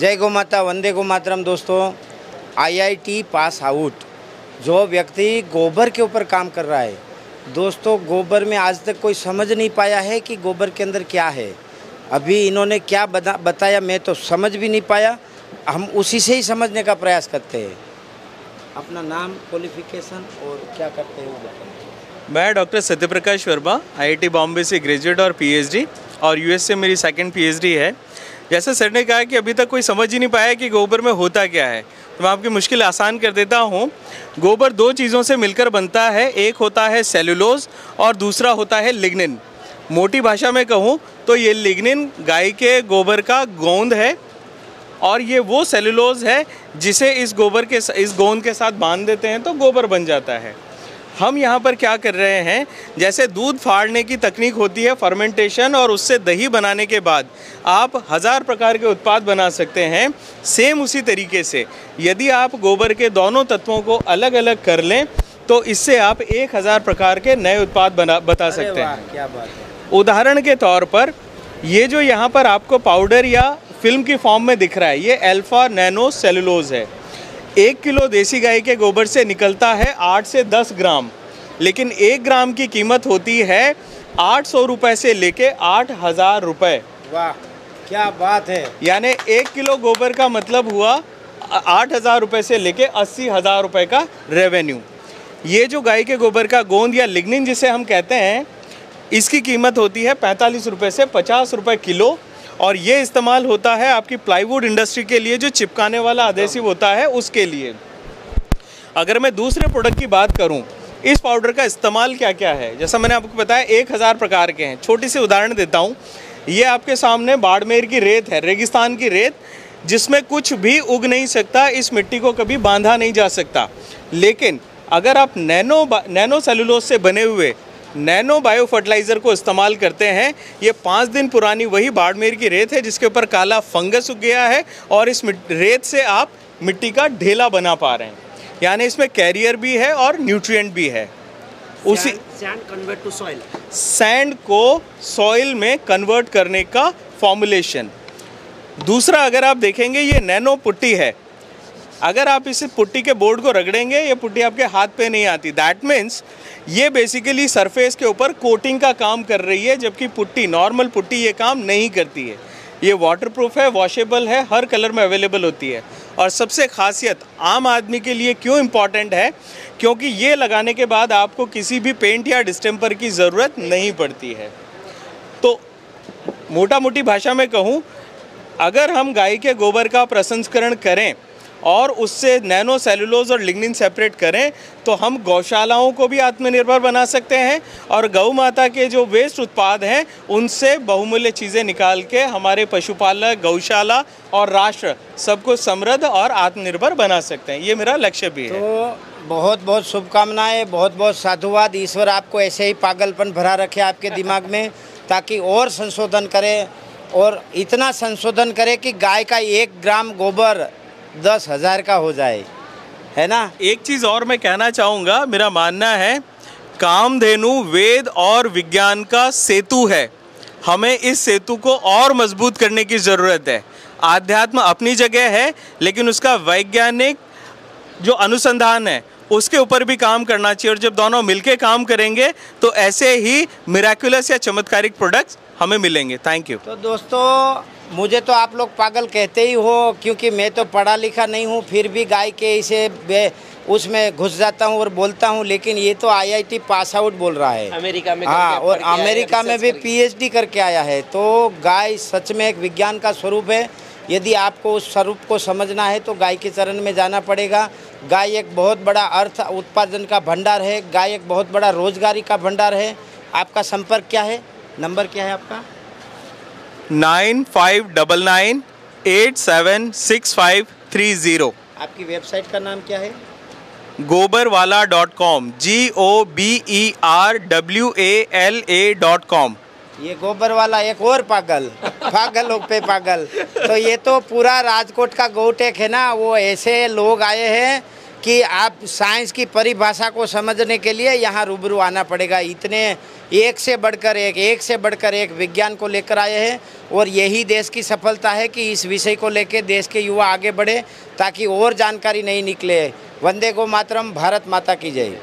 जय गौ माता, वंदे गो मातरम। दोस्तों, आईआईटी पास आउट जो व्यक्ति गोबर के ऊपर काम कर रहा है, दोस्तों गोबर में आज तक कोई समझ नहीं पाया है कि गोबर के अंदर क्या है। अभी इन्होंने क्या बताया मैं तो समझ भी नहीं पाया, हम उसी से ही समझने का प्रयास करते हैं। अपना नाम, क्वालिफिकेशन और क्या करते हैं वो बताइए। मैं डॉक्टर सत्यप्रकाश वर्मा, आईआईटी बॉम्बे से ग्रेजुएट और पीएचडी, और यूएस से मेरी सेकंड पीएचडी है। जैसे सर ने कहा कि अभी तक कोई समझ ही नहीं पाया कि गोबर में होता क्या है, तो मैं आपकी मुश्किल आसान कर देता हूँ। गोबर दो चीज़ों से मिलकर बनता है, एक होता है सेलुलोज और दूसरा होता है लिग्निन। मोटी भाषा में कहूँ तो ये लिग्निन गाय के गोबर का गोंद है और ये वो सेलुलोज है जिसे इस गोंद के साथ बांध देते हैं तो गोबर बन जाता है। हम यहाँ पर क्या कर रहे हैं, जैसे दूध फाड़ने की तकनीक होती है फर्मेंटेशन, और उससे दही बनाने के बाद आप 1000 प्रकार के उत्पाद बना सकते हैं। सेम उसी तरीके से यदि आप गोबर के दोनों तत्वों को अलग अलग कर लें तो इससे आप 1000 प्रकार के नए उत्पाद बता सकते हैं। क्या बात है। उदाहरण के तौर पर ये जो यहाँ पर आपको पाउडर या फिल्म की फॉर्म में दिख रहा है, ये अल्फा नैनो सेलुलोज है। 1 किलो देसी गाय के गोबर से निकलता है 8 से 10 ग्राम, लेकिन 1 ग्राम की कीमत होती है 800 रुपये से लेके 8000 रुपये। वाह, क्या बात है। यानी 1 किलो गोबर का मतलब हुआ 8000 रुपये से लेके 80,000 रुपये का रेवेन्यू। ये जो गाय के गोबर का गोंद या लिग्निन जिसे हम कहते हैं, इसकी कीमत होती है 45 रुपये से 50 रुपये किलो, और ये इस्तेमाल होता है आपकी प्लाईवुड इंडस्ट्री के लिए, जो चिपकाने वाला अधेसिव होता है उसके लिए। अगर मैं दूसरे प्रोडक्ट की बात करूं, इस पाउडर का इस्तेमाल क्या क्या है, जैसा मैंने आपको बताया 1000 प्रकार के हैं। छोटी सी उदाहरण देता हूं, ये आपके सामने बाड़मेर की रेत है, रेगिस्तान की रेत, जिसमें कुछ भी उग नहीं सकता, इस मिट्टी को कभी बांधा नहीं जा सकता। लेकिन अगर आप नैनो सेलुलोज से बने हुए नैनो बायो फर्टिलाइज़र को इस्तेमाल करते हैं, ये 5 दिन पुरानी वही बाड़मेर की रेत है जिसके ऊपर काला फंगस उग गया है, और इस रेत से आप मिट्टी का ढेला बना पा रहे हैं। यानी इसमें कैरियर भी है और न्यूट्रिएंट भी है। उसी sand convert to soil, sand को सॉइल में कन्वर्ट करने का फॉर्मुलेशन। दूसरा, अगर आप देखेंगे ये नैनो पुट्टी है, अगर आप इस पुट्टी के बोर्ड को रगड़ेंगे, ये पुट्टी आपके हाथ पे नहीं आती। दैट मीन्स ये बेसिकली सरफेस के ऊपर कोटिंग का काम कर रही है, जबकि पुट्टी, नॉर्मल पुट्टी ये काम नहीं करती है। ये वाटरप्रूफ है, वॉशेबल है, हर कलर में अवेलेबल होती है। और सबसे खासियत आम आदमी के लिए क्यों इम्पॉर्टेंट है, क्योंकि ये लगाने के बाद आपको किसी भी पेंट या डिस्टेम्पर की ज़रूरत नहीं पड़ती है। तो मोटा मोटी भाषा में कहूँ, अगर हम गाय के गोबर का प्रसंस्करण करें और उससे नैनो सेलुलोज और लिग्निन सेपरेट करें तो हम गौशालाओं को भी आत्मनिर्भर बना सकते हैं, और गौ माता के जो वेस्ट उत्पाद हैं उनसे बहुमूल्य चीज़ें निकाल के हमारे पशुपालक, गौशाला और राष्ट्र सबको समृद्ध और आत्मनिर्भर बना सकते हैं। ये मेरा लक्ष्य भी है। तो बहुत बहुत शुभकामनाएं, बहुत बहुत साधुवाद। ईश्वर आपको ऐसे ही पागलपन भरा रखे आपके दिमाग में, ताकि और संशोधन करें, और इतना संशोधन करें कि गाय का 1 ग्राम गोबर 10,000 का हो जाए, है ना। एक चीज़ और मैं कहना चाहूँगा, मेरा मानना है कामधेनु वेद और विज्ञान का सेतु है। हमें इस सेतु को और मजबूत करने की ज़रूरत है। आध्यात्म अपनी जगह है, लेकिन उसका वैज्ञानिक जो अनुसंधान है उसके ऊपर भी काम करना चाहिए, और जब दोनों मिलके काम करेंगे तो ऐसे ही मिराकुलस या चमत्कारिक प्रोडक्ट्स हमें मिलेंगे। Thank you. तो दोस्तों, मुझे तो आप लोग पागल कहते ही हो, क्योंकि मैं तो पढ़ा लिखा नहीं हूँ, फिर भी गाय के इसे उसमें घुस जाता हूँ और बोलता हूँ। लेकिन ये तो आईआईटी पास आउट बोल रहा है, अमेरिका में। हाँ, और अमेरिका में भी पीएचडी करके आया है। तो गाय सच में एक विज्ञान का स्वरूप है। यदि आपको उस स्वरूप को समझना है तो गाय के चरण में जाना पड़ेगा। गाय एक बहुत बड़ा अर्थ उत्पादन का भंडार है, गाय एक बहुत बड़ा रोजगारी का भंडार है। आपका संपर्क क्या है, नंबर क्या है आपका? 9599876530। आपकी वेबसाइट का नाम क्या है? gobarwala.com, GOBERWALA.com। ये गोबर वाला एक और पागल पागलों पे पागल। तो ये तो पूरा राजकोट का गौटेक है ना, वो ऐसे लोग आए हैं कि आप साइंस की परिभाषा को समझने के लिए यहाँ रूबरू आना पड़ेगा। इतने एक से बढ़कर एक विज्ञान को लेकर आए हैं और यही देश की सफलता है कि इस विषय को लेकर देश के युवा आगे बढ़े ताकि और जानकारी नहीं निकले। वंदे गो मातरम, भारत माता की जय।